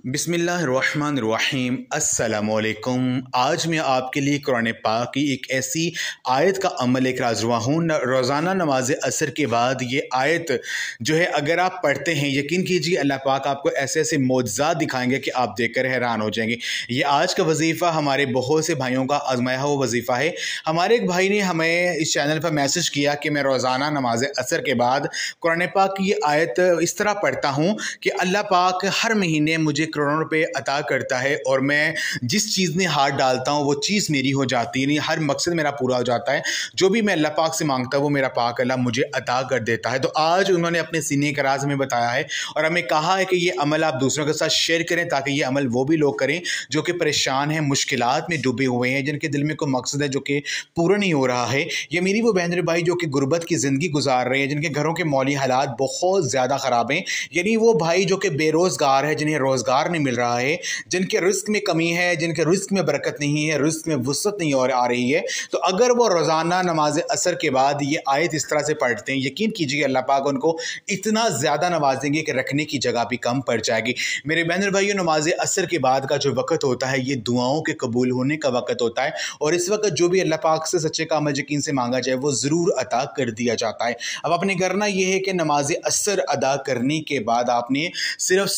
बिस्मिल्लाहिर्रहमानिर्रहीम अस्सलामुअलैकुम। आज मैं आपके लिए कुरान पाक की एक ऐसी आयत का अमल लेकर हाज़िर हुआ हूँ। रोज़ाना नमाज असर के बाद ये आयत जो है अगर आप पढ़ते हैं, यकीन कीजिए अल्लाह पाक आपको ऐसे ऐसे मोज़ज़ात दिखाएंगे कि आप देखकर हैरान हो जाएंगे। ये आज का वजीफ़ा हमारे बहुत से भाइयों का आजमाया हुआ वजीफ़ा है। हमारे एक भाई ने हमें इस चैनल पर मैसेज किया कि मैं रोज़ाना नमाज असर के बाद कुरान पाक की ये आयत इस तरह पढ़ता हूँ कि अल्लाह पाक हर महीने मुझे करोड़ों रुपए अता करता है और मैं जिस चीज़ में हाथ डालता हूँ वो चीज़ मेरी हो जाती है, यानी हर मकसद मेरा पूरा हो जाता है। जो भी मैं अल्लाह पाक से मांगता हूँ वो मेरा पाक अल्लाह मुझे अता कर देता है। तो आज उन्होंने अपने सीने का राज हमें बताया है और हमें कहा है कि ये अमल आप दूसरों के साथ शेयर करें ताकि ये अमल वो भी लोग करें जो कि परेशान हैं, मुश्किलात में डूबे हुए हैं, जिनके दिल में कोई मकसद है जो कि पूरा नहीं हो रहा है। ये मेरी वो बहन भाई जो कि गुर्बत की ज़िंदगी गुजार रहे हैं, जिनके घरों के मौली हालात बहुत ज़्यादा ख़राब हैं, यानी वो भाई जो कि बेरोज़गार है, जिन्हें रोज़गार नहीं मिल रहा है, जिनके रिस्क में कमी है, जिनके रिस्क में बरकत नहीं है, रिस्क में वुसअत नहीं और आ रही है। तो अगर वो रोज़ाना नमाज असर के बाद ये आयत इस तरह से पढ़ते हैं, यकीन कीजिए अल्लाह पाक उनको इतना ज़्यादा नवाजेंगे कि रखने की जगह भी कम पड़ जाएगी। मेरे बहन भाइयों, नमाज असर के बाद का जो वक़्त होता है ये दुआओं के कबूल होने का वक़्त होता है और इस वक्त जो भी अल्लाह पाक से सच्चे कामिल यकीन से मांगा जाए वो ज़रूर अता कर दिया जाता है। अब आपने करना ये है कि नमाज असर अदा करने के बाद आपने सिर्फ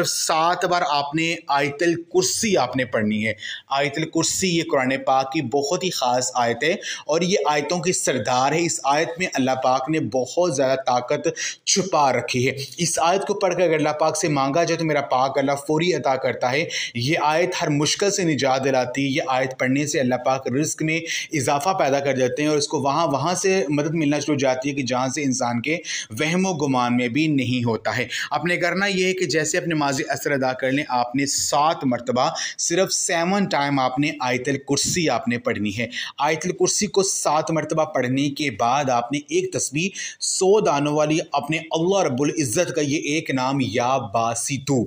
7 बार आपने आयतुल कुर्सी आपने पढ़नी है। आयतुल कुर्सी ये कुरान पाक की बहुत ही ख़ास आयत है और ये आयतों की सरदार है। इस आयत में अल्लाह पाक ने बहुत ज़्यादा ताकत छुपा रखी है। इस आयत को पढ़कर अगर अल्लाह पाक से मांगा जाए तो मेरा पाक अल्लाह फौरी अता करता है। ये आयत हर मुश्किल से निजात दिलाती है। ये आयत पढ़ने से अल्लाह पाक रिज़्क़ में इजाफ़ा पैदा कर देते हैं और इसको वहाँ से मदद मिलना शुरू हो जाती है कि जहाँ से इंसान के वहम व गुमान में भी नहीं होता है। आपने करना यह है कि जैसे अपने नमाज असर अदा कर लें, आपने 7 मरतबा सिर्फ 7 टाइम आपने आयतुल कुर्सी आपने पढ़नी है। आयतुल कुर्सी को 7 मरतबा पढ़ने के बाद आपने एक तस्बीह 100 दानों वाली अपने अल्लाह रब्बुल इज़्ज़त का ये एक नाम या बासितू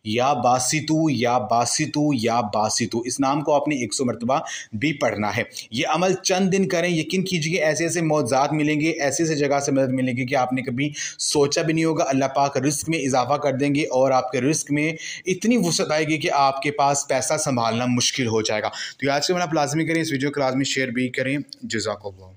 या बासितू या बासितू या बासितू, इस नाम को आपने 100 मरतबा भी पढ़ना है। ये अमल चंद दिन करें, यकीन कीजिए ऐसे ऐसे मौज़ात मिलेंगे, ऐसे ऐसे जगह से मदद मिलेगी कि आपने कभी सोचा भी नहीं होगा। अल्लाह पाक रिस्क में इजाफा कर देंगे और आपके रिस्क में इतनी वुसअत आएगी कि आपके पास पैसा संभालना मुश्किल हो जाएगा। तो आज से आप लाजमी करें, इस वीडियो को लाजमी शेयर भी करें। जज़ाकल्लाह।